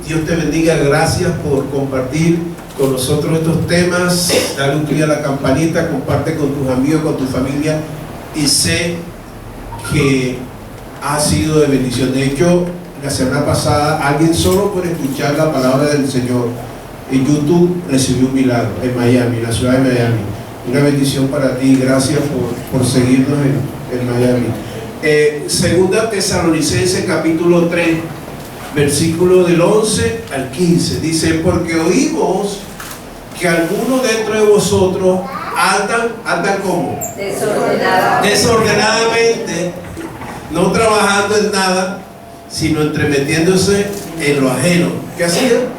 Dios te bendiga, gracias por compartir con nosotros estos temas. Dale un clic a la campanita, comparte con tus amigos, con tu familia, y sé que ha sido de bendición. De hecho, la semana pasada alguien solo por escuchar la palabra del Señor en YouTube recibió un milagro en Miami, en la ciudad de Miami. Una bendición para ti, gracias por seguirnos en Miami. Segunda Tesalonicenses capítulo 3, versículo del 11 al 15, dice: porque oímos que algunos dentro de vosotros andan como desordenadamente, no trabajando en nada, sino entremetiéndose en lo ajeno. ¿Qué hacían?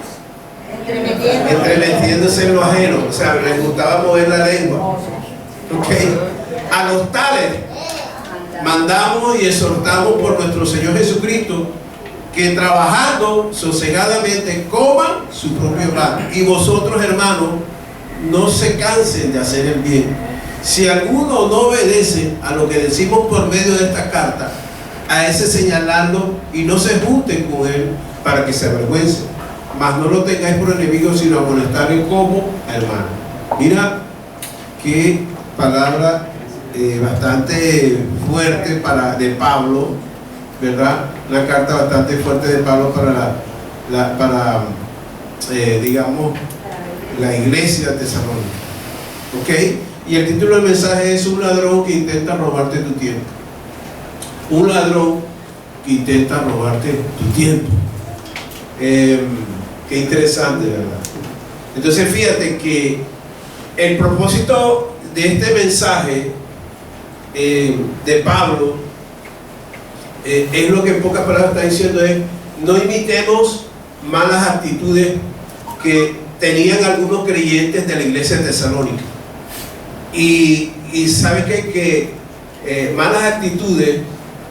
Entremetiéndose en lo ajeno. O sea, les gustaba mover la lengua. ¿Okay? A los tales mandamos y exhortamos por nuestro Señor Jesucristo que trabajando sosegadamente coman su propio pan. Y vosotros, hermanos, no se cansen de hacer el bien. Si alguno no obedece a lo que decimos por medio de esta carta, a ese señalarlo y no se junten con él para que se avergüence. Mas no lo tengáis por enemigo, sino amonestarle como hermano. Mira qué palabra bastante fuerte de Pablo, ¿verdad? Una carta bastante fuerte de Pablo para digamos, la iglesia de Tesalónica. ¿Ok? Y el título del mensaje es: un ladrón que intenta robarte tu tiempo. Un ladrón que intenta robarte tu tiempo. Qué interesante, ¿verdad? Entonces fíjate que el propósito de este mensaje de Pablo es lo que en pocas palabras está diciendo: es no imitemos malas actitudes que tenían algunos creyentes de la iglesia de Tesalónica. Y ¿sabe qué? Que malas actitudes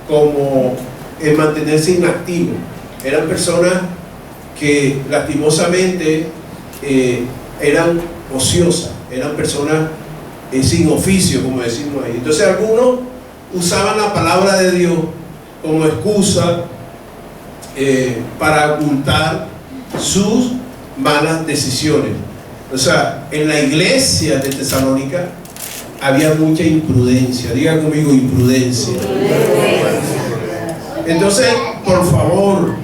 como el mantenerse inactivo. Eran personas que lastimosamente eran ociosas, eran personas sin oficio, como decimos ahí. Entonces algunos usaban la palabra de Dios como excusa para ocultar sus malas decisiones. O sea, en la iglesia de Tesalónica había mucha imprudencia. Digan conmigo: imprudencia. Entonces, por favor,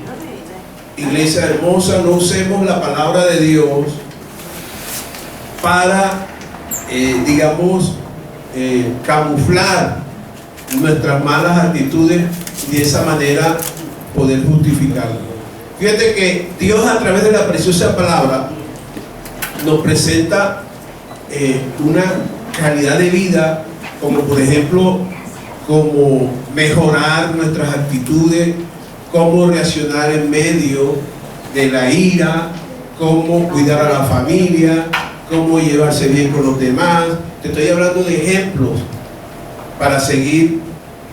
iglesia hermosa, no usemos la palabra de Dios para, digamos, camuflar nuestras malas actitudes y de esa manera poder justificarlo. Fíjate que Dios, a través de la preciosa palabra, nos presenta una calidad de vida, como por ejemplo, cómo mejorar nuestras actitudes, cómo reaccionar en medio de la ira, cómo cuidar a la familia, cómo llevarse bien con los demás. Te estoy hablando de ejemplos para seguir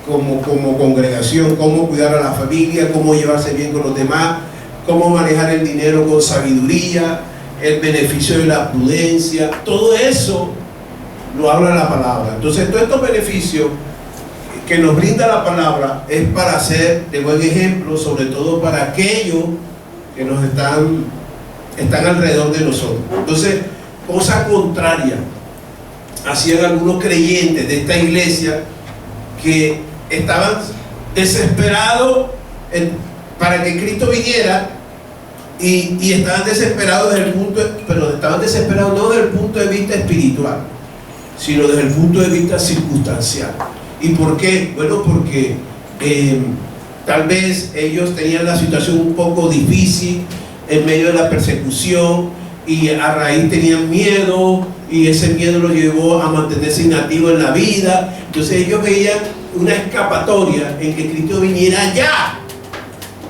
como congregación: cómo cuidar a la familia, cómo llevarse bien con los demás, cómo manejar el dinero con sabiduría, el beneficio de la prudencia. Todo eso lo habla la palabra. Entonces, todos estos beneficios que nos brinda la palabra es para ser de buen ejemplo, sobre todo para aquellos que nos están alrededor de nosotros. Entonces, cosa contraria hacían algunos creyentes de esta iglesia, que estaban desesperados para que Cristo viniera, y estaban desesperados pero estaban desesperados no desde el punto de vista espiritual, sino desde el punto de vista circunstancial. ¿Y por qué? Bueno, porque tal vez ellos tenían la situación un poco difícil en medio de la persecución, y a raíz tenían miedo, y ese miedo los llevó a mantenerse inactivos en la vida. Entonces ellos veían una escapatoria en que Cristo viniera ya,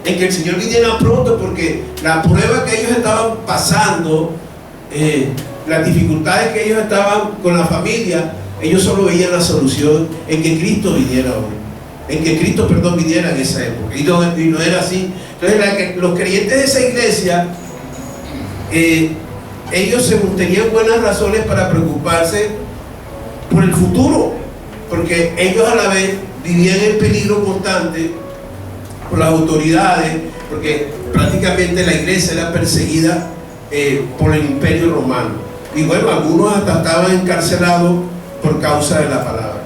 en que el Señor viniera pronto, porque la prueba que ellos estaban pasando, las dificultades que ellos estaban con la familia, ellos solo veían la solución en que Cristo viniera hoy, en que Cristo, viniera en esa época, y no era así. Entonces los creyentes de esa iglesia, ellos tenían buenas razones para preocuparse por el futuro, porque ellos a la vez vivían en peligro constante por las autoridades, porque prácticamente la iglesia era perseguida por el imperio romano. Y bueno, algunos hasta estaban encarcelados por causa de la palabra.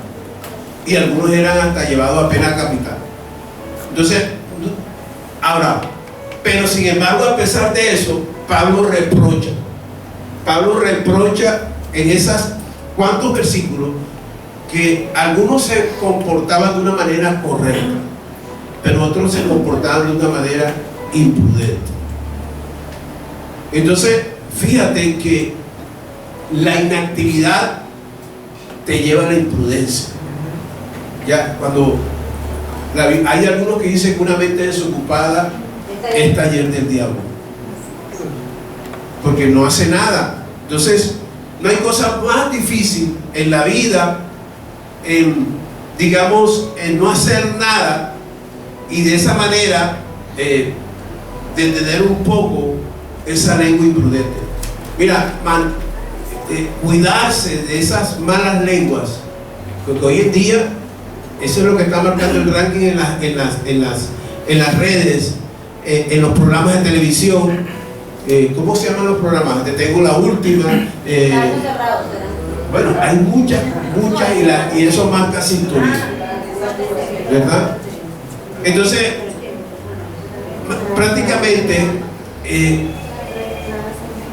Y algunos eran hasta llevados a pena capital. Entonces, ahora, pero sin embargo, a pesar de eso, Pablo reprocha en esas cuantos versículos que algunos se comportaban de una manera correcta, pero otros se comportaban de una manera imprudente. Entonces, fíjate que la inactividad te lleva a la imprudencia. Ya, cuando hay algunos que dicen que una mente desocupada es taller del diablo, porque no hace nada. Entonces, no hay cosa más difícil en la vida, digamos, en no hacer nada y de esa manera detener un poco esa lengua imprudente. Mira, cuidarse de esas malas lenguas, porque hoy en día eso es lo que está marcando el ranking en las redes, en los programas de televisión. ¿Cómo se llaman los programas? Te tengo la última. Bueno, hay muchas y eso marca sintonía, ¿verdad? Entonces, prácticamente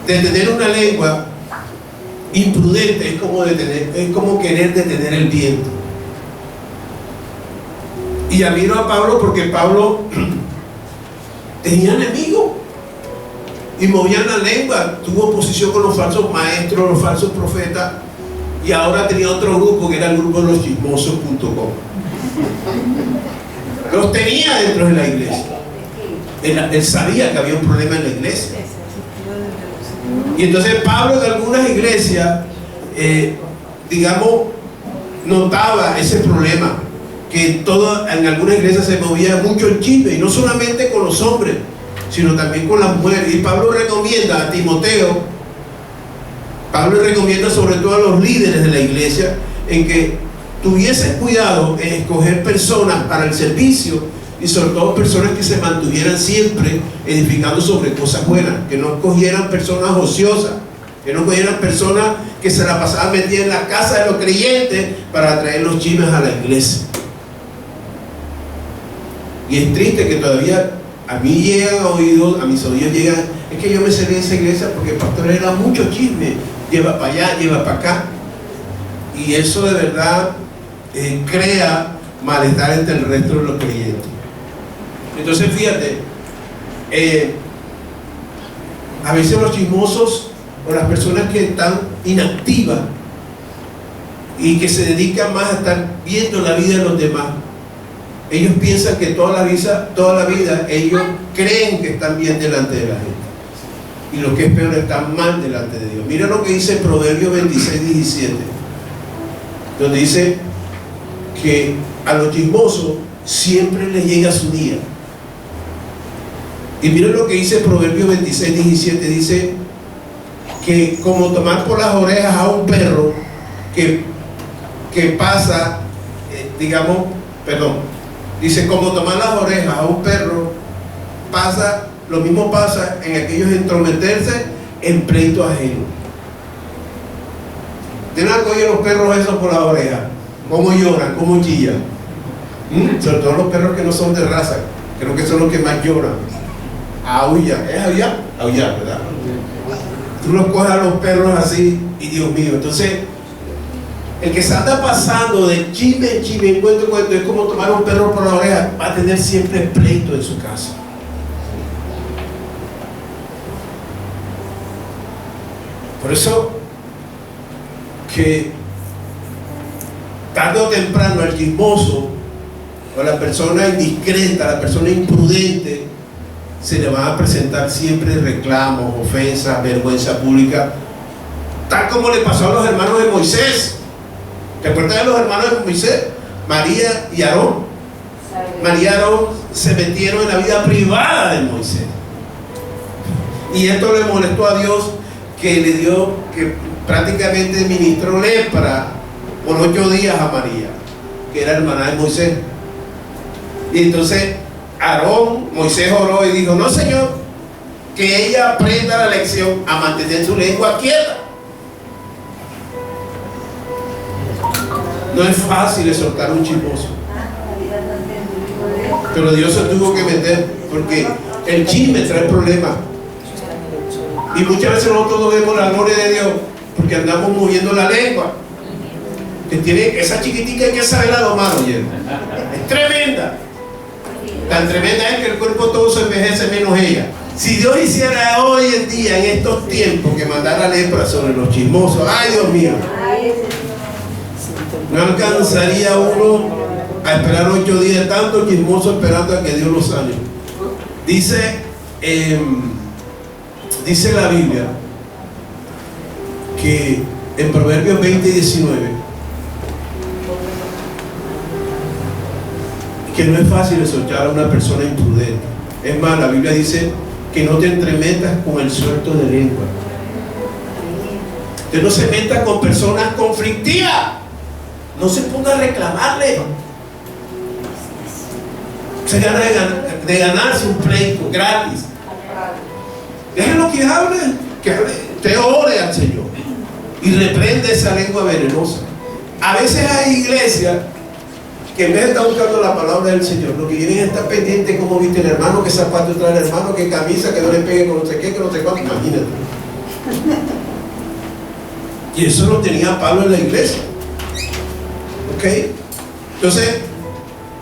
detener una lengua imprudente es como querer detener el viento. Y admiro a Pablo porque Pablo tenía enemigos y movían la lengua, tuvo oposición con los falsos maestros, los falsos profetas, y ahora tenía otro grupo que era el grupo de los chismosos.com. Los tenía dentro de la iglesia. Él sabía que había un problema en la iglesia. Y entonces Pablo en algunas iglesias, digamos, notaba ese problema, que en algunas iglesias se movía mucho el chisme, y no solamente con los hombres, sino también con las mujeres. Y Pablo recomienda a Timoteo, Pablo recomienda sobre todo a los líderes de la iglesia, en que tuviesen cuidado en escoger personas para el servicio, y sobre todo personas que se mantuvieran siempre edificando sobre cosas buenas, que no escogieran personas ociosas, que no escogieran personas que se la pasaban metidas en la casa de los creyentes para traer los chismes a la iglesia. Y es triste que todavía a mí llegan a mis oídos llegan, es que yo me salí de esa iglesia porque el pastor era mucho chisme, lleva para allá, lleva para acá, y eso de verdad crea malestar entre el resto de los creyentes. Entonces fíjate, a veces los chismosos o las personas que están inactivas y que se dedican más a estar viendo la vida de los demás, ellos piensan que toda la vida ellos creen que están bien delante de la gente, y lo que es peor, están mal delante de Dios. Mira lo que dice Proverbios 26:17, donde dice que a los chismosos siempre les llega su día. Y mira lo que dice Proverbios 26:17, dice que como tomar por las orejas a un perro que pasa, dice como tomar las orejas a un perro pasa, lo mismo pasa en aquellos entrometerse en pleito ajeno. ¿Tienen que oír los perros esos por las orejas? ¿Cómo lloran? ¿Cómo chillan? Sobre todo los perros que no son de raza, creo que son los que más lloran. Aullan, ¿es aullar? Aullar, ¿verdad? Tú los coges a los perros así y Dios mío. Entonces, el que se anda pasando de chisme en chisme, cuento, es como tomar un perro por la oreja, va a tener siempre pleito en su casa. Por eso que tarde o temprano el chismoso o la persona indiscreta, la persona imprudente, se le van a presentar siempre reclamos, ofensas, vergüenza pública, tal como le pasó a los hermanos de Moisés. ¿Te acuerdas de los hermanos de Moisés? María y Aarón. María y Aarón se metieron en la vida privada de Moisés, y esto le molestó a Dios, que prácticamente ministró lepra por 8 días a María, que era hermana de Moisés. Y entonces Aarón, Moisés oró y dijo: no, Señor, que ella aprenda la lección a mantener su lengua quieta. No es fácil exhortar a un chismoso, pero Dios se tuvo que meter, porque el chisme trae problemas. Y muchas veces nosotros no vemos la gloria de Dios porque andamos moviendo la lengua, que tiene esa chiquitica, hay que saberla domar, oye. Es tremenda. Tan tremenda es que el cuerpo todo se envejece menos ella. Si Dios hiciera hoy en día, en estos tiempos, que mandara lepra sobre los chismosos, ay Dios mío, no alcanzaría uno a esperar 8 días, tanto chismoso esperando a que Dios los sane. Dice la Biblia que en Proverbios 20:19 que no es fácil exhortar a una persona imprudente. Es más, la Biblia dice que no te entremetas con el suelto de lengua. Que no se meta con personas conflictivas. No se ponga a reclamarle. Se gana de ganarse un pleito gratis. Déjenlo que hable, te ore al Señor y reprende esa lengua venenosa. A veces hay iglesias que en vez de estar buscando la palabra del Señor, lo que quieren es estar pendiente como viste el hermano, que zapato trae el hermano, que camisa, que no le pegue con no sé qué, que no sé cuánto. Imagínate. Y eso lo tenía Pablo en la iglesia. ¿Ok? Entonces,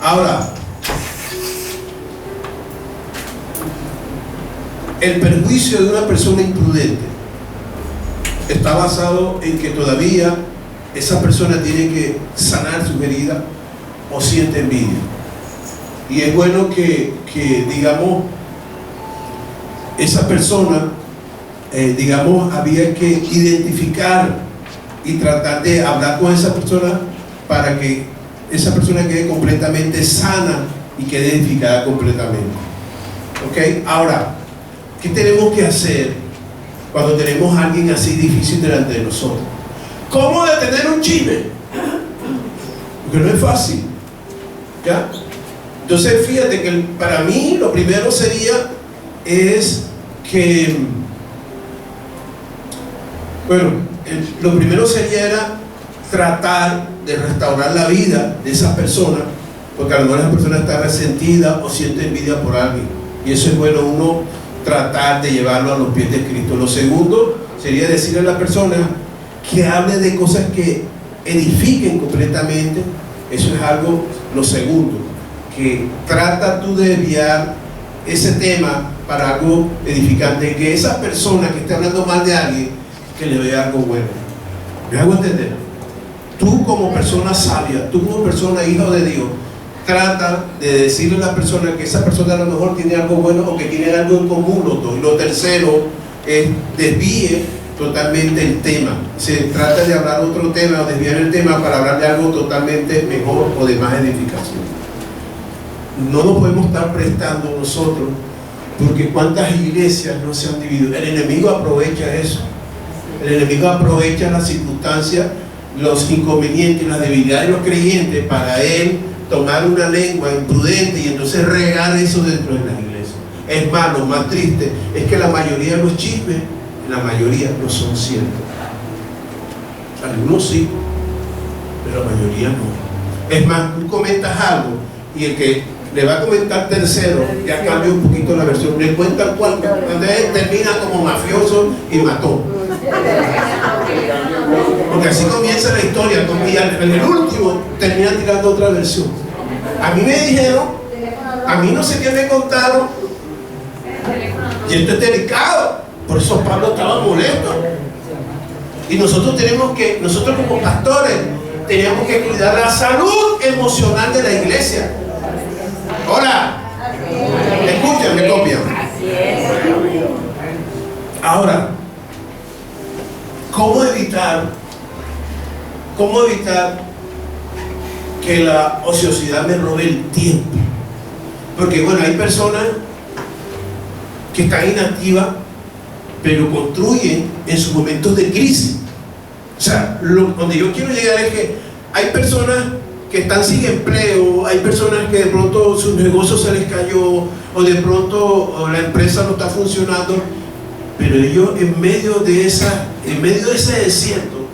ahora, el perjuicio de una persona imprudente está basado en que todavía esa persona tiene que sanar su herida o siente envidia. Y es bueno que digamos, esa persona, había que identificar y tratar de hablar con esa persona para que esa persona quede completamente sana y quede edificada completamente. ¿Ok? Ahora, ¿qué tenemos que hacer cuando tenemos a alguien así difícil delante de nosotros? ¿Cómo detener un chisme? Porque no es fácil. ¿Ya? Entonces fíjate que para mí lo primero sería lo primero sería era tratar de restaurar la vida de esa persona, porque a lo mejor esa persona está resentida o siente envidia por alguien, y eso es bueno uno tratar de llevarlo a los pies de Cristo. Lo segundo sería decirle a la persona que hable de cosas que edifiquen completamente. Eso es algo, lo segundo, que trata tú de desviar ese tema para algo edificante, que esa persona que esté hablando mal de alguien, que le vea algo bueno. ¿Me hago entender? Tú como persona sabia, tú como persona hijo de Dios, trata de decirle a la persona que esa persona a lo mejor tiene algo bueno o que tiene algo en común los dos. Y lo tercero es desvíe totalmente el tema. Se trata de hablar otro tema o desviar el tema para hablar de algo totalmente mejor o de más edificación. No nos podemos estar prestando nosotros, porque cuántas iglesias no se han dividido. El enemigo aprovecha eso. El enemigo aprovecha las circunstancias, los inconvenientes, las debilidades de los creyentes para él tomar una lengua imprudente y entonces regar eso dentro de las iglesias. Es más, lo más triste es que la mayoría de los chismes, la mayoría no son ciertos. Algunos sí, pero la mayoría no. Es más, tú comentas algo y el que le va a comentar tercero ya cambia un poquito la versión, le cuenta cuánto, entonces termina como mafioso y mató. Porque así comienza la historia, y en el último terminan tirando otra versión. A mí me dijeron, a mí no sé qué me contaron, y esto es delicado. Por eso Pablo estaba molesto. Y nosotros como pastores tenemos que cuidar la salud emocional de la iglesia. Hola, escuchen, me copian. Ahora, ¿cómo evitar que la ociosidad me robe el tiempo? Porque bueno, hay personas que están inactivas, pero construyen en sus momentos de crisis. O sea, donde yo quiero llegar es que hay personas que están sin empleo, hay personas que de pronto su negocio se les cayó, o de pronto la empresa no está funcionando, pero ellos en medio de ese desierto,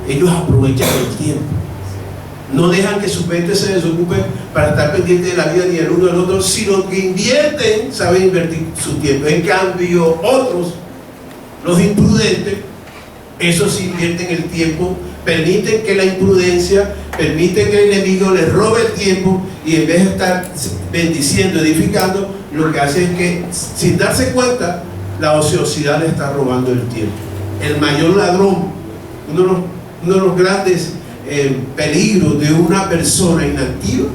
ellos aprovechan el tiempo. No dejan que su mente se desocupe para estar pendiente de la vida ni del uno del otro, sino que invierten, saben invertir su tiempo. En cambio, otros, los imprudentes, esos invierten el tiempo, permiten que la imprudencia, permiten que el enemigo les robe el tiempo, y en vez de estar bendiciendo, edificando, lo que hace es que, sin darse cuenta, la ociosidad le está robando el tiempo. El mayor ladrón, uno de los grandes peligros de una persona inactiva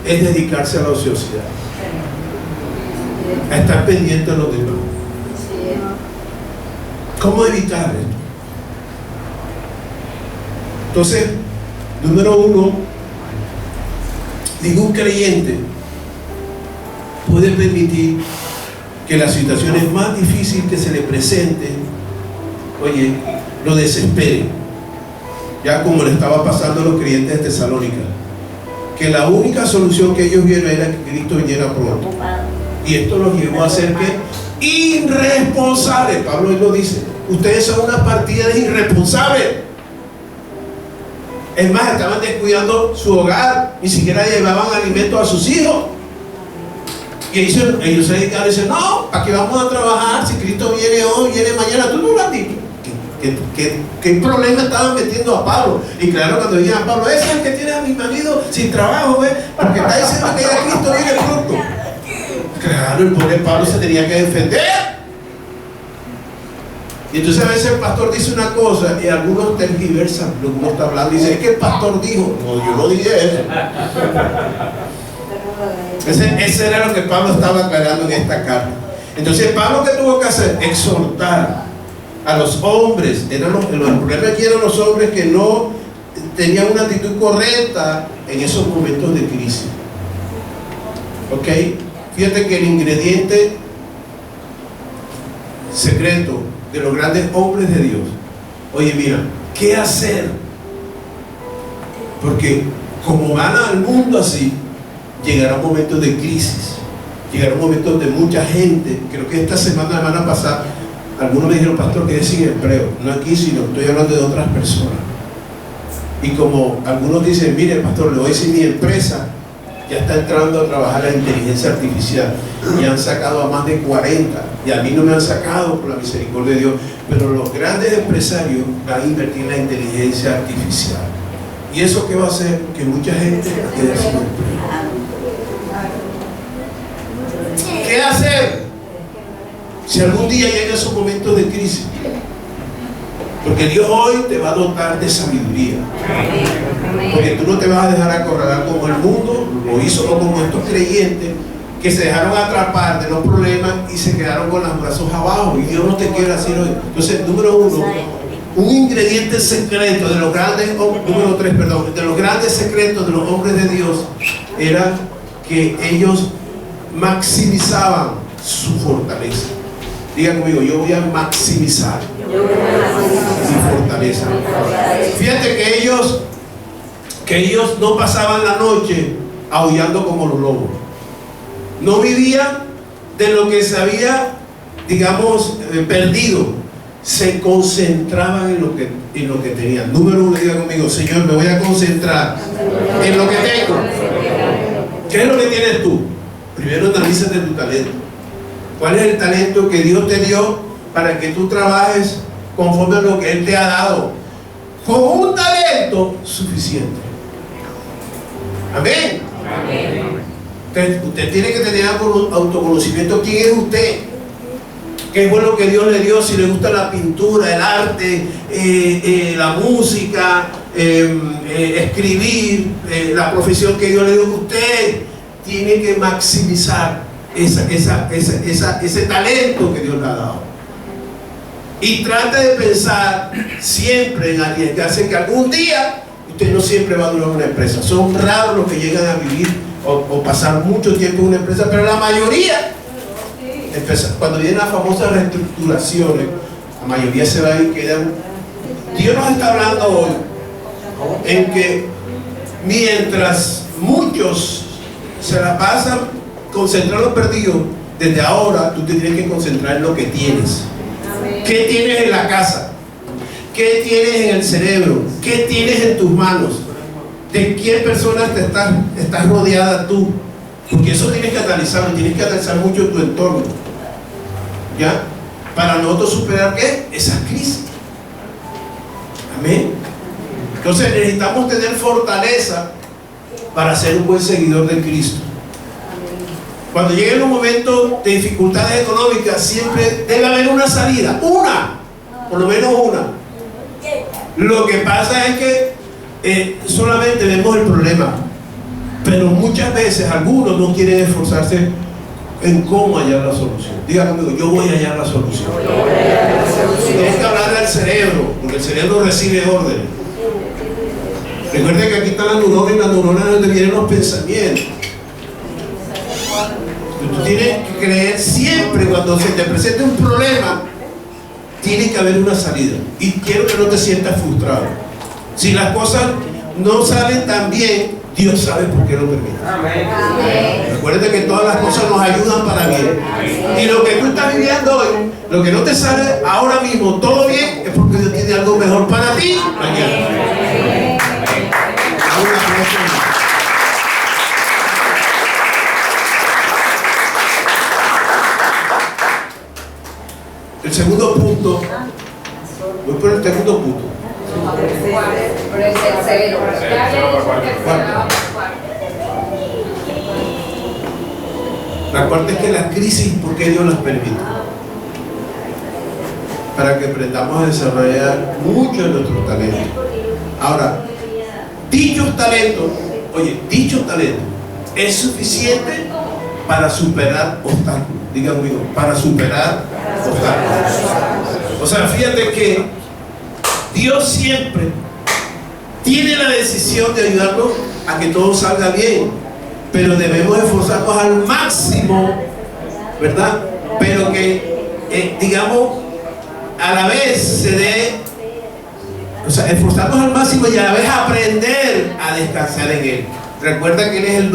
es dedicarse a la ociosidad, a estar pendiente de los demás. ¿Cómo evitar esto? Entonces, número uno, ningún creyente puede permitir que las situaciones más difíciles que se le presenten, oye, lo desesperen. Ya como le estaba pasando a los creyentes de Tesalónica, que la única solución que ellos vieron era que Cristo viniera pronto. Y esto los llevó a ser que irresponsables. Pablo lo dice: ustedes son una partida de irresponsables. Es más, estaban descuidando su hogar, ni siquiera llevaban alimento a sus hijos. Y ellos se dedicaron y dicen: no, ¿para qué vamos a trabajar si Cristo viene hoy, viene mañana? Tú no lo has dicho. ¿Qué problema estaban metiendo a Pablo? Y claro, cuando digan a Pablo: ese es el que tiene a mi marido sin trabajo, porque está diciendo que ya Cristo viene pronto. Claro, el pobre Pablo se tenía que defender. Y entonces a veces el pastor dice una cosa y algunos tergiversan lo que uno está hablando y dicen: es que el pastor dijo. No, yo no dije eso. Ese era lo que Pablo estaba aclarando en esta carta. Entonces, Pablo, ¿qué tuvo que hacer? Exhortar a los hombres. El problema aquí eran los hombres que no tenían una actitud correcta en esos momentos de crisis. ¿Ok? Fíjate que el ingrediente secreto de los grandes hombres de Dios, oye, mira, ¿qué hacer? Porque como van al mundo así, llegará un momento de crisis, llegará un momento de mucha gente. Creo que esta semana pasada, algunos me dijeron: pastor, que es sin empleo. No aquí, sino estoy hablando de otras personas. Y como algunos dicen: mire, pastor, le voy a decir, mi empresa ya está entrando a trabajar la inteligencia artificial, y han sacado a más de 40, y a mí no me han sacado por la misericordia de Dios, pero los grandes empresarios van a invertir en la inteligencia artificial. ¿Y eso qué va a hacer? Que mucha gente quede sin empleo. ¿Qué hacer si algún día llega esos momentos de crisis? Porque Dios hoy te va a dotar de sabiduría, porque tú no te vas a dejar acorralar como el mundo lo hizo, o como estos creyentes que se dejaron atrapar de los problemas y se quedaron con los brazos abajo. Y Dios no te quiere así hoy. Entonces, número uno, un ingrediente secreto de los grandes, número tres, perdón, de los grandes secretos de los hombres de Dios era que ellos maximizaban su fortaleza. Digan conmigo: yo voy a maximizar mi fortaleza. Fíjate que ellos no pasaban la noche aullando como los lobos. No vivían de lo que se había, digamos, perdido. Se concentraban en lo que tenían. Número uno, diga conmigo: Señor, me voy a concentrar en lo que tengo. ¿Qué es lo que tienes tú? Primero analízate tu talento. ¿Cuál es el talento que Dios te dio para que tú trabajes conforme a lo que Él te ha dado? Con un talento suficiente. Amén. Usted tiene que tener autoconocimiento. ¿Quién es usted? ¿Qué fue lo que Dios le dio? Si le gusta la pintura, el arte, la música, escribir, la profesión que Dios le dio. Usted tiene que maximizar ese talento que Dios le ha dado. Y trate de pensar siempre en arriesgarse, que algún día usted no siempre va a durar una empresa. Son raros los que llegan a vivir o pasar mucho tiempo en una empresa, pero la mayoría, cuando vienen las famosas reestructuraciones, la mayoría se va y quedan. Dios nos está hablando hoy en que mientras muchos se la pasan concentrados perdidos, desde ahora tú te tienes que concentrar en lo que tienes. ¿Qué tienes en la casa? ¿Qué tienes en el cerebro? ¿Qué tienes en tus manos? ¿De qué personas estás rodeada tú? Porque eso tienes que analizarlo, tienes que analizar mucho tu entorno, ¿ya? Para nosotros superar, ¿qué? Esa crisis. Amén. Entonces necesitamos tener fortaleza para ser un buen seguidor de Cristo. Cuando lleguen los momentos de dificultades económicas, siempre debe haber una salida, por lo menos una. Lo que pasa es que solamente vemos el problema, pero muchas veces algunos no quieren esforzarse en cómo hallar la solución. Diga conmigo, yo voy a hallar la solución. Tienes que hablarle al cerebro, porque el cerebro recibe órdenes. Recuerden que aquí están las neuronas, y las neuronas es donde vienen los pensamientos. Tú tienes que creer siempre, cuando se te presente un problema, tiene que haber una salida. Y quiero que no te sientas frustrado. Si las cosas no salen tan bien, Dios sabe por qué lo permite. Recuerda que todas las cosas nos ayudan para bien. Y lo que tú estás viviendo hoy, lo que no te sale ahora mismo todo bien, es porque Dios tiene algo mejor para ti mañana. El segundo punto, voy por el segundo punto. La cuarta es que la crisis, ¿por qué Dios las permite? Para que aprendamos a desarrollar mucho de nuestros talentos. Ahora, dichos talentos es suficiente para superar obstáculos. Digan conmigo, para superar obstáculos. O sea, fíjate que Dios siempre tiene la decisión de ayudarnos a que todo salga bien, pero debemos esforzarnos al máximo, ¿verdad? Pero que, digamos, a la vez se dé, o sea, esforzarnos al máximo y a la vez aprender a descansar en Él. Recuerda que Él es el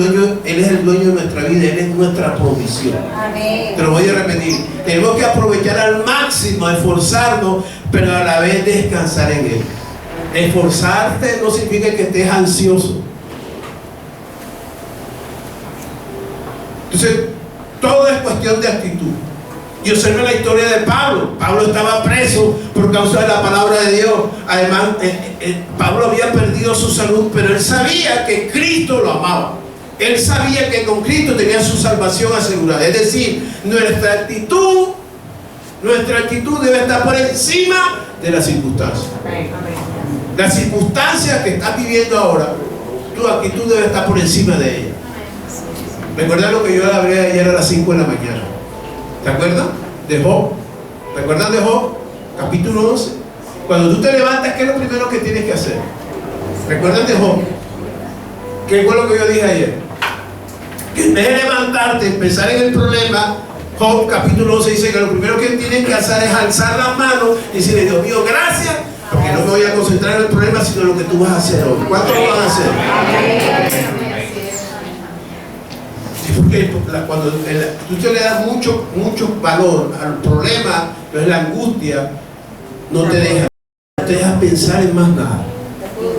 dueño de nuestra vida, Él es nuestra provisión. Amén. Te lo voy a repetir. Tenemos que aprovechar al máximo, esforzarnos, pero a la vez descansar en Él. Esforzarte no significa que estés ansioso. Entonces, todo es cuestión de actitud. Y observen la historia de Pablo. Pablo estaba preso por causa de la palabra de Dios. Además, Pablo había perdido su salud, pero él sabía que Cristo lo amaba. Él sabía que con Cristo tenía su salvación asegurada. Es decir, nuestra actitud debe estar por encima de las circunstancias. Las circunstancias que estás viviendo ahora, tu actitud debe estar por encima de ellas. Recuerda lo que yo hablé ayer a las 5 de la mañana. ¿Te acuerdas? De Job. ¿Te acuerdas de Job? Capítulo 11. Cuando tú te levantas, ¿qué es lo primero que tienes que hacer? ¿Recuerdan de Job? ¿Qué fue lo que yo dije ayer? Que en vez de levantarte, pensar en el problema, Job capítulo 11 dice que lo primero que tienes que hacer es alzar las manos y decirle, Dios mío, gracias, porque no me voy a concentrar en el problema, sino en lo que tú vas a hacer hoy. ¿Cuánto lo vas a hacer? Porque cuando tú te le das mucho valor al problema, entonces la angustia no te deja pensar en más nada.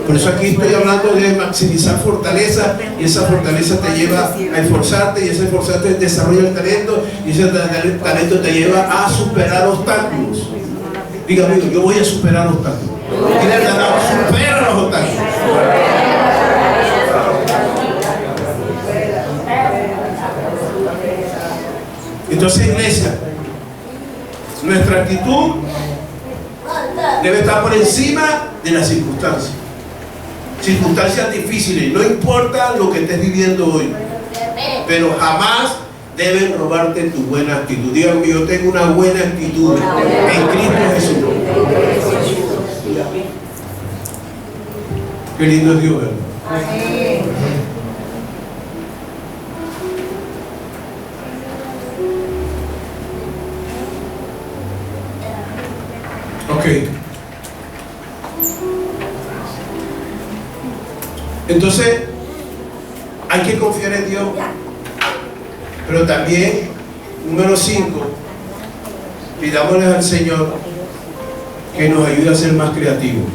Por eso aquí estoy hablando de maximizar fortaleza, y esa fortaleza te lleva a esforzarte, y ese esforzarte desarrolla el talento, y ese talento te lleva a superar obstáculos. Diga, amigo, yo voy a superar obstáculos. Supera los obstáculos. Entonces, iglesia, nuestra actitud debe estar por encima de las circunstancias. Circunstancias difíciles, no importa lo que estés viviendo hoy, pero jamás deben robarte tu buena actitud. Dígame, yo tengo una buena actitud en Cristo Jesús. Qué lindo es Dios, ¿verdad? Ok. Entonces, hay que confiar en Dios. Pero también, número 5, pidámosle al Señor que nos ayude a ser más creativos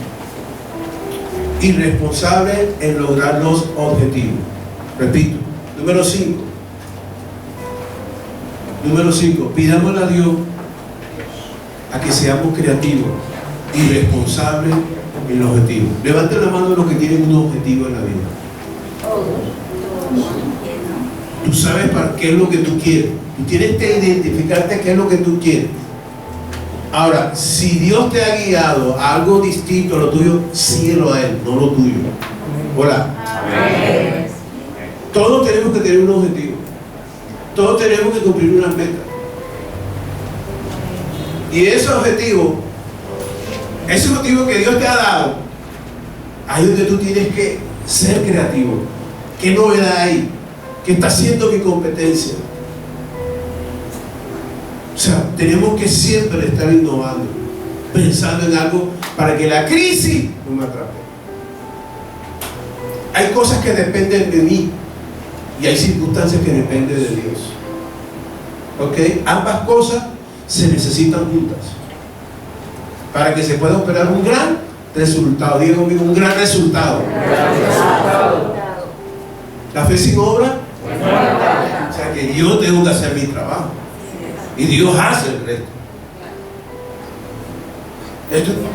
y responsables en lograr los objetivos. Repito, número 5, pidámosle a Dios a que seamos creativos y responsables en los objetivos. Levanten la mano los que tienen un objetivo en la vida. Tú sabes para qué es lo que tú quieres. Tú tienes que identificarte qué es lo que tú quieres. Ahora, si Dios te ha guiado a algo distinto a lo tuyo, síguelo a Él, no lo tuyo. Hola. Amén. Todos tenemos que tener un objetivo. Todos tenemos que cumplir unas metas. Y ese objetivo que Dios te ha dado, ahí es donde tú tienes que ser creativo. ¿Qué novedad hay? ¿Qué está haciendo mi competencia? O sea, tenemos que siempre estar innovando, pensando en algo para que la crisis no me atrape. Hay cosas que dependen de mí y hay circunstancias que dependen de Dios. ¿Ok? Ambas cosas se necesitan juntas para que se pueda operar un gran resultado. Diga conmigo, un gran resultado. La fe sin obra, o sea que yo tengo que hacer mi trabajo y Dios hace el resto.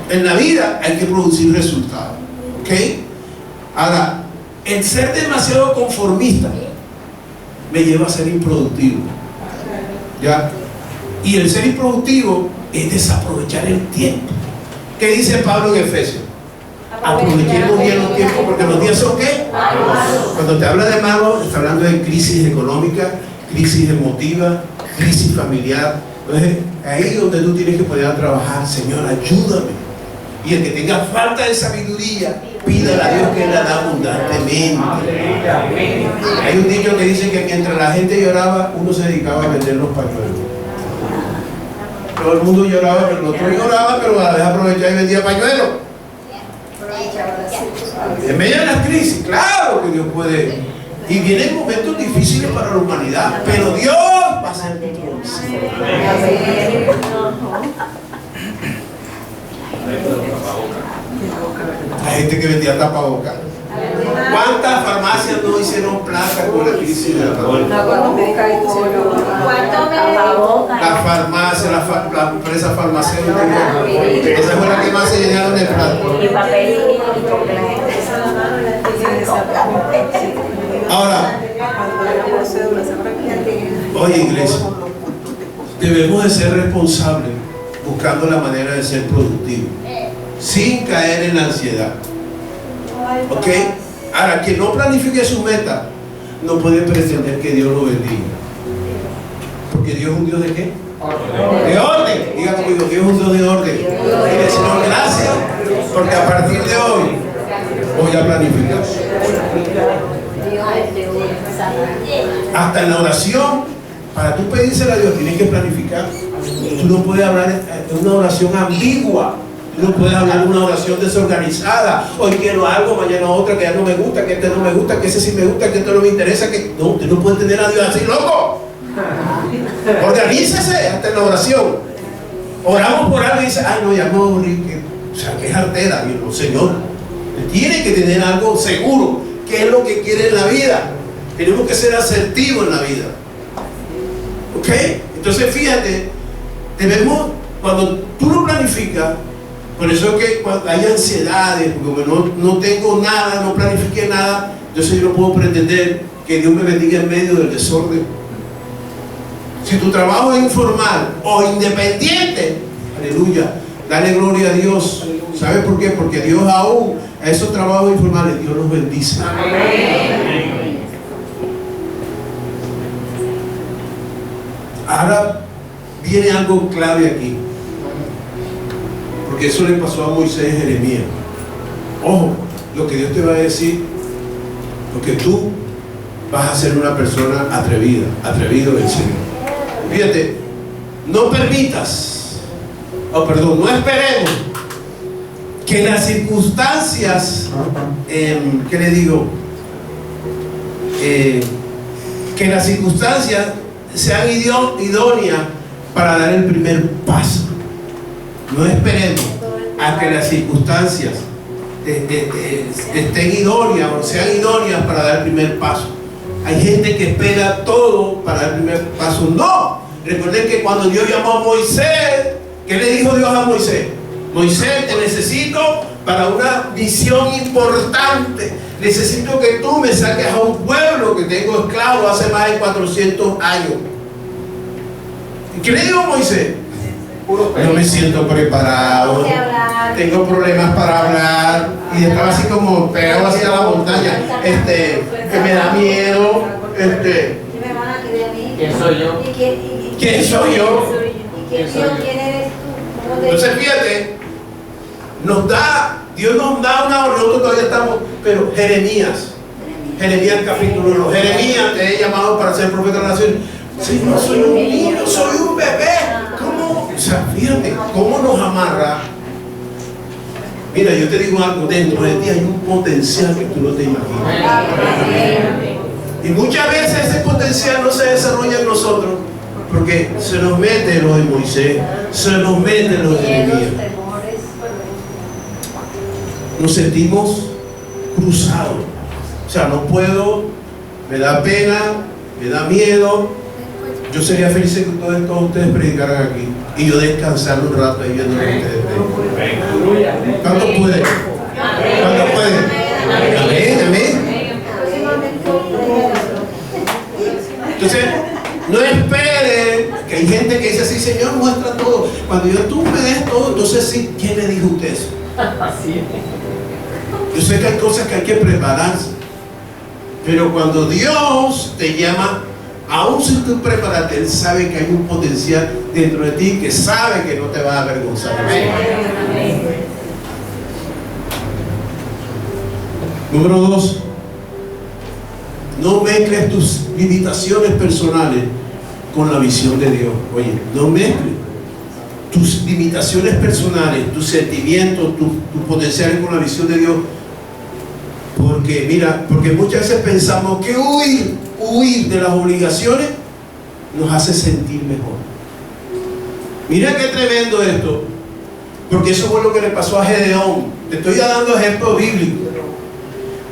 En la vida hay que producir resultados. ¿Ok? Ahora, el ser demasiado conformista me lleva a ser improductivo. ¿Ya? Y el ser improductivo es desaprovechar el tiempo. ¿Qué dice Pablo en Efesios? Aprovechemos bien los tiempos, porque los días son ¿qué? Cuando te habla de malo, está hablando de crisis económica, crisis emotiva, crisis familiar. Entonces, ahí es donde tú tienes que poder trabajar. Señor, ayúdame. Y el que tenga falta de sabiduría, pídale a Dios que Él la da abundantemente. Hay un dicho que dice que mientras la gente lloraba, uno se dedicaba a vender los pañuelos. Todo el mundo lloraba, pero el otro lloraba, pero a la vez aprovechaba y vendía pañuelos. En medio de la crisis, claro que Dios puede. Y vienen momentos difíciles para la humanidad, pero Dios va a ser control. Hay gente que vendía tapabocas. ¿Cuántas farmacias no hicieron plata con la crisis de la La farmacia, la empresa farmacéutica, esa fue la que más se llenaron de plata. Ahora, oye, iglesia, debemos de ser responsables buscando la manera de ser productivos sin caer en la ansiedad. ¿Ok? Ahora, quien no planifique su meta no puede pretender que Dios lo bendiga, porque Dios es un Dios de ¿qué? De orden. Diga conmigo, Dios es un Dios de orden. Dile, Señor, gracias, porque a partir de hoy voy a planificar. Hasta en la oración, para tú pedírsela a Dios, tienes que planificar. Tú no puedes hablar de una oración ambigua. Tú no puedes hablar de una oración desorganizada. Hoy quiero algo, mañana otra, que ya no me gusta, que este no me gusta, que ese sí me gusta, que esto no me interesa. Que no, usted no puede tener a Dios así, loco. Organícese hasta en la oración. Oramos por algo y dice, ay no, ya me aburrí. O sea, que es artera. Y no, Señor, tiene que tener algo seguro. ¿Qué es lo que quiere en la vida? Tenemos que ser asertivos en la vida. ¿Ok? Entonces fíjate, debemos, cuando tú lo planificas, por eso es que cuando hay ansiedades, porque no tengo nada, no planifiqué nada, entonces yo no puedo pretender que Dios me bendiga en medio del desorden. Si tu trabajo es informal o independiente, aleluya, dale gloria a Dios. ¿Sabes por qué? Porque Dios aún a esos trabajos informales, Dios los bendice. Amén. Ahora viene algo clave aquí, porque eso le pasó a Moisés y Jeremías. Ojo, lo que Dios te va a decir, porque tú vas a ser una persona atrevida, atrevido en el Señor. Fíjate, no esperemos que las circunstancias, ¿qué le digo? Que las circunstancias sean idóneas para dar el primer paso. No esperemos a que las circunstancias estén idóneas o sean idóneas para dar el primer paso. Hay gente que espera todo para dar el primer paso. No, recuerden que cuando Dios llamó a Moisés, ¿qué le dijo Dios a Moisés? Moisés, te necesito para una misión importante. Necesito que tú me saques a un pueblo que tengo esclavo hace más de 400 años. ¿Y qué le dijo Moisés? No me siento preparado, tengo problemas para hablar, y estaba así como pegado hacia la montaña, que me da miedo, ¿Quién soy yo? ¿Quién soy yo? Entonces fíjate, Dios nos da una orden, nosotros todavía estamos, pero Jeremías capítulo 1, Jeremías, te he llamado para ser profeta de la nación. Si no soy un niño, soy un bebé. ¿Cómo? O sea, fíjate, ¿cómo nos amarra? Mira, yo te digo algo, dentro de ti hay un potencial que tú no te imaginas. Y muchas veces ese potencial no se desarrolla en nosotros porque se nos mete lo de Moisés, se nos mete lo de Jeremías. Nos sentimos cruzados. O sea, no puedo, me da pena, me da miedo. Yo sería feliz que todos ustedes predicaran aquí y yo descansar un rato ahí viendo a ustedes. ¿Cuántos pueden? ¿Cuántos pueden? Amén, amén. Entonces, no esperen, que hay gente que dice así, Señor, muestra todo. Cuando tú me des todo, entonces sí, ¿quién le dijo a usted eso? Yo sé que hay cosas que hay que prepararse, pero cuando Dios te llama, aún si tú preparaste, Él sabe que hay un potencial dentro de ti, que sabe que no te va a avergonzar. Número 2, no mezcles tus limitaciones personales con la visión de Dios. Oye, no mezcles tus limitaciones personales, tus sentimientos, tus potenciales con la visión de Dios. Porque mira, porque muchas veces pensamos que huir de las obligaciones nos hace sentir mejor. Mira qué tremendo esto, porque eso fue lo que le pasó a Gedeón. Te estoy dando ejemplos bíblicos.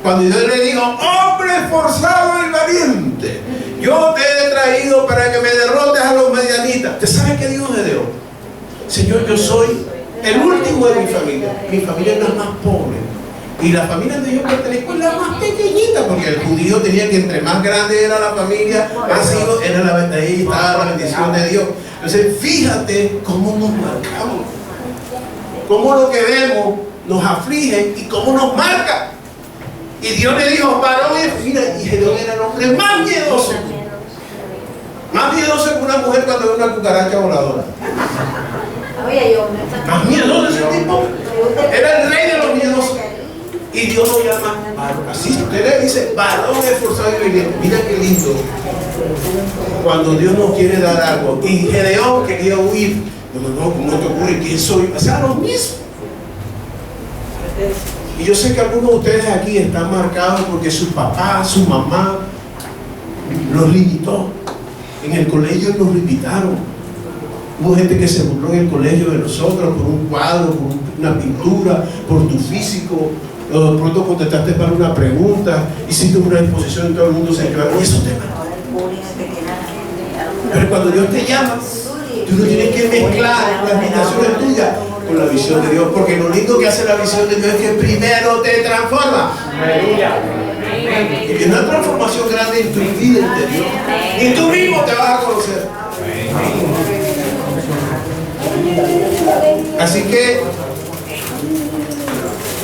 Cuando Dios le dijo, hombre esforzado y valiente, yo te he traído para que me derrotes a los medianitas. ¿Usted sabe qué dijo Gedeón? Señor, yo soy el último de mi familia es la más pobre. Y la familia donde yo pertenezco es la más pequeñita, porque el judío tenía que entre más grande era la familia, más hijos, ahí estaba la bendición de Dios. Entonces, fíjate cómo nos marcamos, cómo lo que vemos nos aflige y cómo nos marca. Y Dios le dijo, varón, mira, y Gedeón era el hombre más miedoso que una mujer cuando ve una cucaracha voladora. Más miedoso ese tipo, era el rey de los miedosos. Y Dios lo llama varón. Así usted le dice, varón esforzado y valiente. Mira qué lindo cuando Dios nos quiere dar algo. Y Gedeón quería huir. No, ¿cómo te ocurre? ¿Quién soy? O sea, lo mismo. Y yo sé que algunos de ustedes aquí están marcados porque su papá, su mamá los limitó. En el colegio nos limitaron. Hubo gente que se burló en el colegio de nosotros por un cuadro, por una pintura, por tu físico. Pronto contestaste para una pregunta, hiciste una exposición y todo el mundo se quedó. Y eso te marcó. Pero cuando Dios te llama, tú no tienes que mezclar las limitaciones tuyas con la visión de Dios, porque lo lindo que hace la visión de Dios es que primero te transforma. Y una transformación grande en tu vida interior. Y tú mismo te vas a conocer. Así que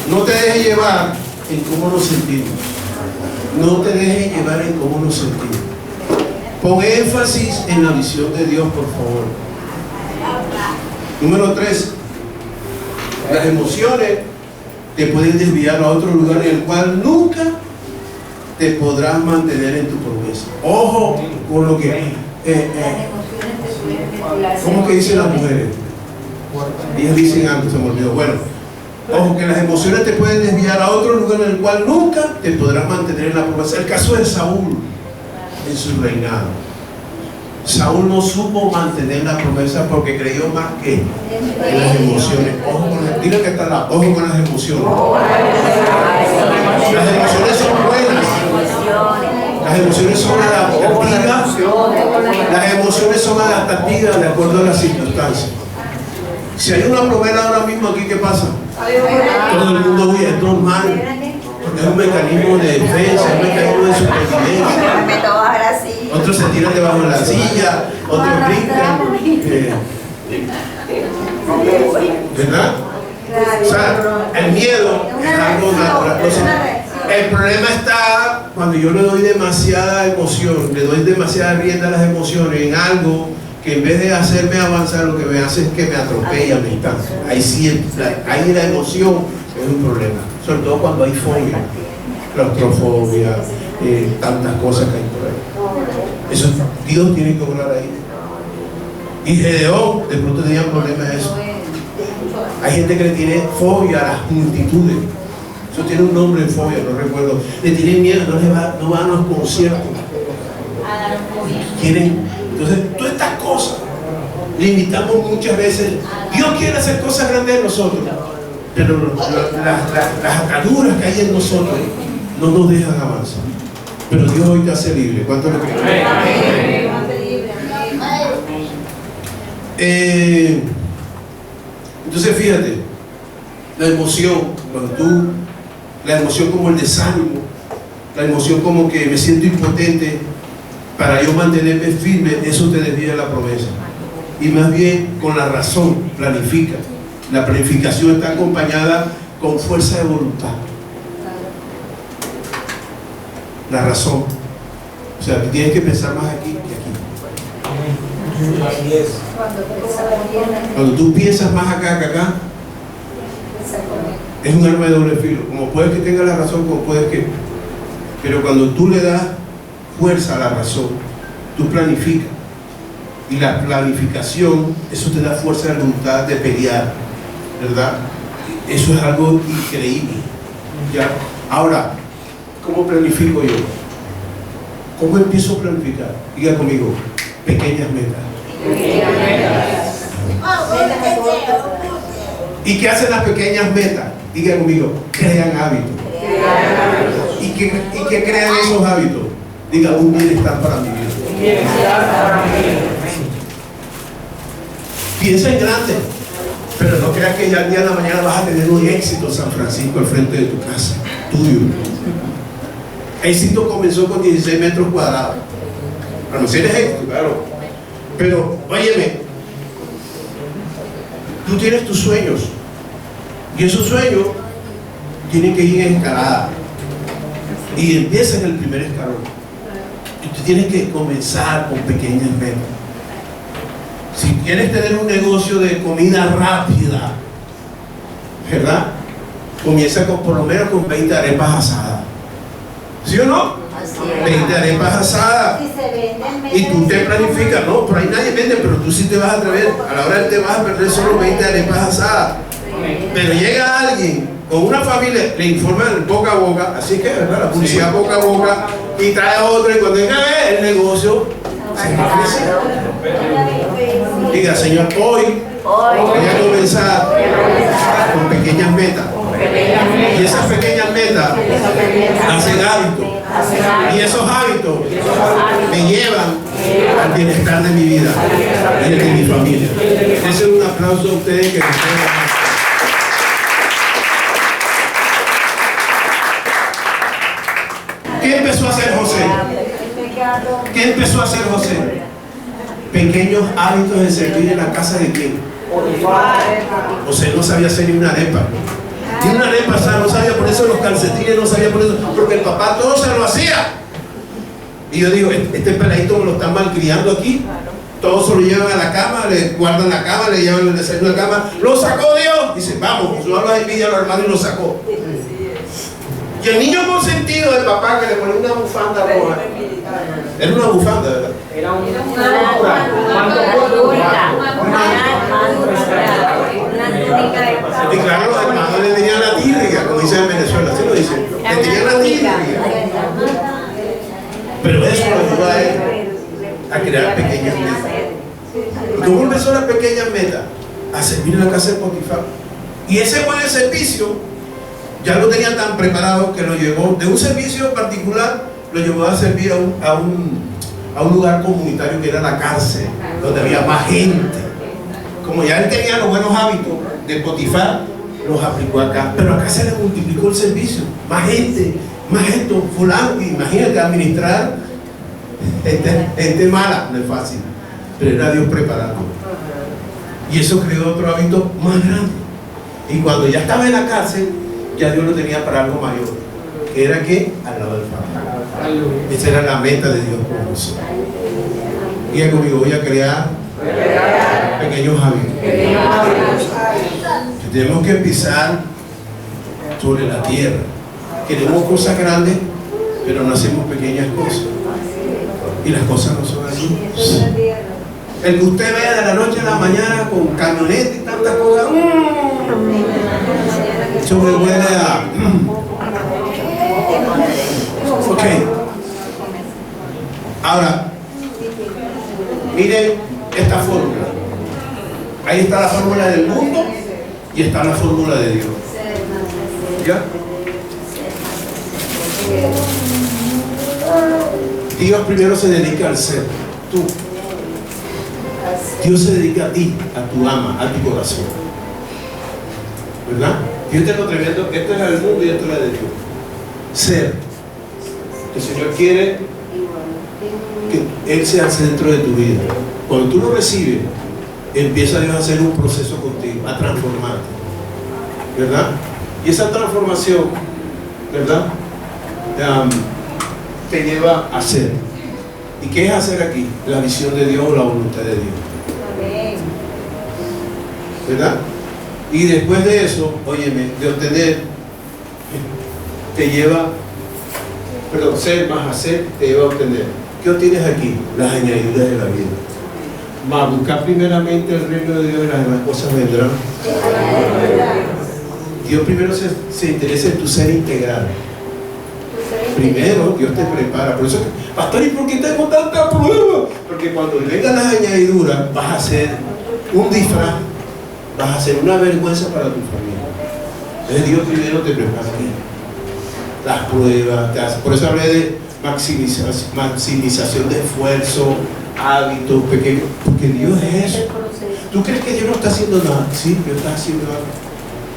no te dejes llevar en cómo nos sentimos. No te dejes llevar en cómo nos sentimos. Pon énfasis en la visión de Dios, por favor. Número 3. Las emociones te pueden desviar a otro lugar en el cual nunca te podrás mantener en tu promesa. Ojo con lo que... ¿cómo que dicen las mujeres? Ellas dicen algo, se me olvidó. Bueno, Ojo, que las emociones te pueden desviar a otro lugar en el cual nunca te podrás mantener en la promesa. El caso de Saúl en su reinado. Saúl no supo mantener la promesa porque creyó más que en las emociones. Ojo con las, dile que está la, ojo con las emociones. Las emociones son buenas. Las emociones son adaptativas. Las emociones son adaptativas de acuerdo a las circunstancias. Si hay una promesa ahora mismo aquí, ¿qué pasa? Todo el mundo huye, es normal. Es un mecanismo de defensa, es un mecanismo de supervivencia. Otros se tiran debajo de la silla, otros brincan. ¿Verdad? O sea, el miedo es algo natural. El problema está cuando yo le doy demasiada emoción, le doy demasiada rienda a las emociones en algo que en vez de hacerme avanzar, lo que me hace es que me atropella mi instancia. Ahí la emoción es un problema, sobre todo cuando hay fobia, claustrofobia, tantas cosas que hay por ahí. Eso Dios tiene que obrar ahí. Y Gedeón de pronto tenía problemas de eso. Hay gente que le tiene fobia a las multitudes. Eso tiene un nombre de fobia, no recuerdo. Le tienen miedo, no van a los conciertos. Quieren. Entonces, todas estas cosas limitamos muchas veces. Dios quiere hacer cosas grandes en nosotros, pero las ataduras que hay en nosotros no nos dejan avanzar. Pero Dios hoy te hace libre. ¿Cuánto lo creen? Entonces, fíjate, la emoción, la emoción como el desánimo, la emoción como que me siento impotente, para yo mantenerme firme, eso te desvía de la promesa. Y más bien con la razón, planifica. La planificación está acompañada con fuerza de voluntad. La razón. O sea, tienes que pensar más aquí que aquí. Cuando tú piensas más acá que acá, es un arma de doble filo. Como puedes que tengas la razón, como puedes que... Pero cuando tú le das fuerza a la razón, tú planificas, y la planificación, eso te da fuerza de voluntad de pelear, ¿verdad? Eso es algo increíble, ¿ya? Ahora, ¿cómo planifico yo? ¿Cómo empiezo a planificar? Diga conmigo, pequeñas metas. ¿Y qué hacen las pequeñas metas? Diga conmigo, crean hábitos. ¿Y qué crean esos hábitos? Diga, un bienestar para mi vida. Piensa en grande, pero no creas que ya el día de la mañana vas a tener un éxito San Francisco al frente de tu casa, tuyo. Éxito comenzó con 16 metros cuadrados. A no ser éxito, claro. Pero, óyeme, tú tienes tus sueños, y esos sueños tienen que ir en escalada. Y empieza en el primer escalón. Y tú tienes que comenzar con pequeñas metas. Si quieres tener un negocio de comida rápida, ¿verdad? Comienza por lo menos con 20 arepas asadas. ¿Sí o no? 20 arepas asadas. Y tú te planificas, no, por ahí nadie vende, pero tú sí te vas a atrever. A la hora te vas a perder solo 20 arepas asadas. Pero llega alguien con una familia, le informan boca a boca, así que, ¿verdad? La publicidad boca a boca, y trae a otro, y cuando venga el negocio se va a crecer. Diga, Señor, hoy voy a comenzar con pequeñas metas. Y esas pequeñas metas hacen hábitos. Y esos hábitos me llevan al bienestar de mi vida y el de mi familia. Ese es un aplauso a ustedes que me están. ¿Qué empezó a hacer José? ¿Qué empezó a hacer José? Pequeños hábitos de servir en la casa de quién. José no sabía hacer ni una arepa. Ni una arepa, no sabía ponerse los calcetines, no sabía ponerse, porque el papá todo se lo hacía. Y yo digo, este peladito me lo están malcriando aquí. Todos se lo llevan a la cama, le guardan la cama, le llevan el desayuno a la cama. ¡Lo sacó Dios! Dice, vamos, yo hablo de envidia a los hermanos y lo sacó. Y el niño consentido del papá que le ponía una bufanda roja. Era una bufanda, ¿verdad? Era una Y claro, los hermanos le tenían la tirria, como dicen en Venezuela, así lo dicen. Le tenían la tirria. Pero eso lo ayuda a él a crear pequeñas metas. ¿Cómo empezó las pequeñas metas? A servir en la casa de Potifar. Y ese buen servicio ya lo tenía tan preparado que lo llevó de un servicio particular, lo llevó a servir a un lugar comunitario que era la cárcel, donde había más gente. Como ya él tenía los buenos hábitos de Potifar, los aplicó acá. Pero acá se le multiplicó el servicio. Más gente, fulano. Imagínate, administrar gente mala, no es fácil. Pero era Dios preparado. Y eso creó otro hábito más grande. Y cuando ya estaba en la cárcel, ya Dios lo tenía para algo mayor. Que era que al lado del Padre. Esa era la meta de Dios por nosotros. Y conmigo voy a crear pequeños hábitos. Tenemos que empezar sobre la tierra. Queremos cosas grandes, pero no hacemos pequeñas cosas. Y las cosas no son así. El que usted vea de la noche a la mañana con camioneta y tantas cosas, eso me huele a... Ok. Ahora, miren esta fórmula. Ahí está la fórmula del mundo y está la fórmula de Dios. ¿Ya? Dios primero se dedica al ser, tú. Dios se dedica a ti, a tu alma, a tu corazón. ¿Verdad? Fíjate lo tremendo, esto es el mundo y esto es la de Dios. Ser. El Señor quiere que Él sea el centro de tu vida. Cuando tú lo recibes, empieza Dios a hacer un proceso contigo, a transformarte. ¿Verdad? Y esa transformación, ¿verdad? Te lleva a hacer. ¿Y qué es hacer aquí? La visión de Dios o la voluntad de Dios. ¿Verdad? Y después de eso, óyeme, de obtener, te lleva, perdón, ser más hacer, te lleva a obtener. ¿Qué obtienes aquí? Las añadiduras de la vida. Va a buscar primeramente el reino de Dios y las demás cosas vendrán. Dios primero se interesa en tu ser integral. Primero Dios te prepara. Por eso, pastor, ¿y por qué tengo tanta prueba? Porque cuando vengan las añadiduras vas a ser un disfraz, vas a ser una vergüenza para tu familia. Entonces Dios primero te prepara las pruebas, te hace. Por eso hablé de maximización de esfuerzo, hábitos pequeños, porque Dios es eso. ¿Tú crees que Dios no está haciendo nada? Sí, Dios está haciendo algo.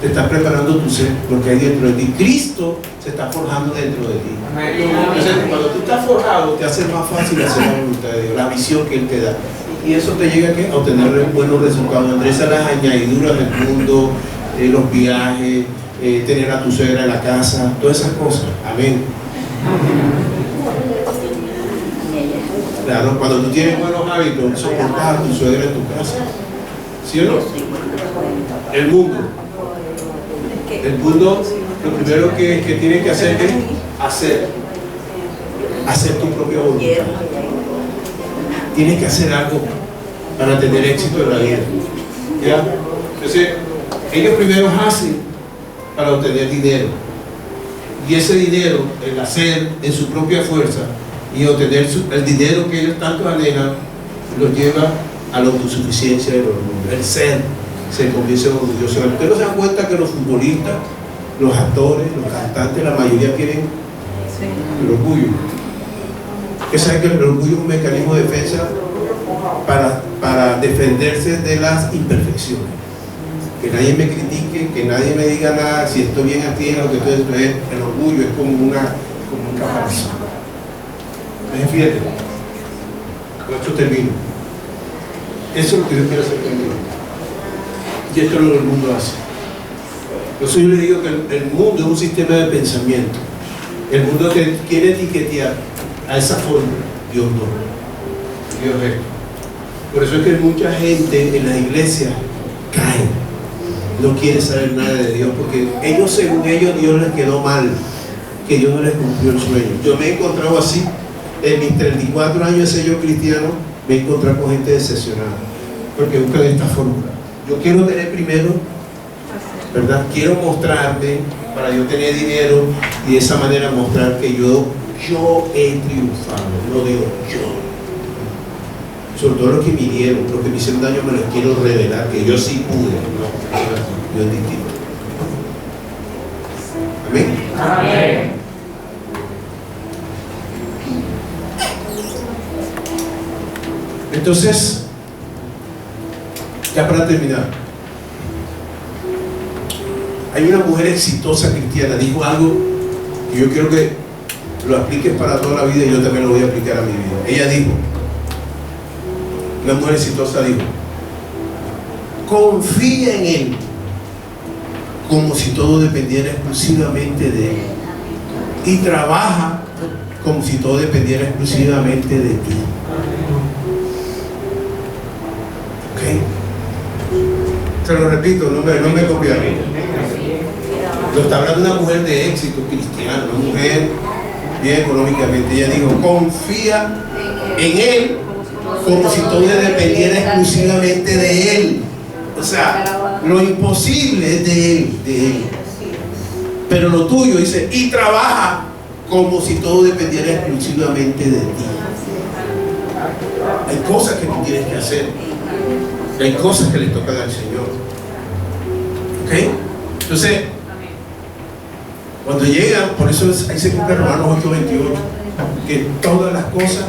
Te está preparando tu ser, lo que hay dentro de ti. Cristo se está forjando dentro de ti. Entonces, cuando tú estás forjado, te hace más fácil hacer la voluntad de Dios, la visión que Él te da. Y eso te llega a obtener buenos resultados. Entre esas las añadiduras del mundo, los viajes, tener a tu suegra en la casa, todas esas cosas. Amén. Claro, cuando tú tienes buenos hábitos, soportas a tu suegra en tu casa. ¿Sí o no? El mundo, lo primero que tienes que hacer es hacer tu propia voluntad. Tienes que hacer algo para tener éxito en la vida. ¿Ya? Entonces, ellos primero hacen para obtener dinero. Y ese dinero, el hacer en su propia fuerza y obtener el dinero que ellos tanto anhelan, los lleva a la autosuficiencia y el orgullo. El ser se convierte en orgulloso. Ustedes no se dan cuenta que los futbolistas, los actores, los cantantes, la mayoría tienen el orgullo. Que saben que el orgullo es un mecanismo de defensa para defenderse de las imperfecciones. Que nadie me critique, que nadie me diga nada, si estoy bien aquí en lo que estoy diciendo. El orgullo es como un caparazón. Fíjate, con esto termino. Eso es lo que Dios quiere hacer conmigo. Y esto es lo que el mundo hace. Por eso yo le digo que el mundo es un sistema de pensamiento. El mundo te quiere etiquetear a esa forma. Dios no. Dios es. Por eso es que mucha gente en las iglesias cae. No quiere saber nada de Dios, porque ellos, según ellos, Dios les quedó mal, que Dios no les cumplió el sueño. Yo me he encontrado así, en mis 34 años de ser yo cristiano, me he encontrado con gente decepcionada, porque buscan esta fórmula. Yo quiero tener primero ¿verdad? Quiero mostrarme para yo tener dinero y de esa manera mostrar que yo he triunfado, no digo yo. Sobre todo los que me hirieron, los que me hicieron daño, me los quiero revelar, que yo sí pude. No, yo es distinto. Amén. Amén. Entonces, ya para terminar, hay una mujer exitosa cristiana, dijo algo que yo quiero que lo apliques para toda la vida y yo también lo voy a aplicar a mi vida. Ella dijo, la mujer exitosa dijo, confía en Él como si todo dependiera exclusivamente de Él y trabaja como si todo dependiera exclusivamente de ti. ¿Ok? Se lo repito, no me copiaron. Lo está hablando una mujer de éxito cristiano, una mujer bien económicamente. Ella dijo, confía en Él como si todo dependiera exclusivamente de Él. O sea, lo imposible es de Él. Pero lo tuyo, dice, y trabaja como si todo dependiera exclusivamente de ti. Hay cosas que tú tienes que hacer. Hay cosas que le tocan al Señor. ¿Ok? Entonces, cuando llegan, por eso ahí se cumple Romanos 8:28, que todas las cosas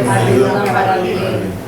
nos ayudan para bien.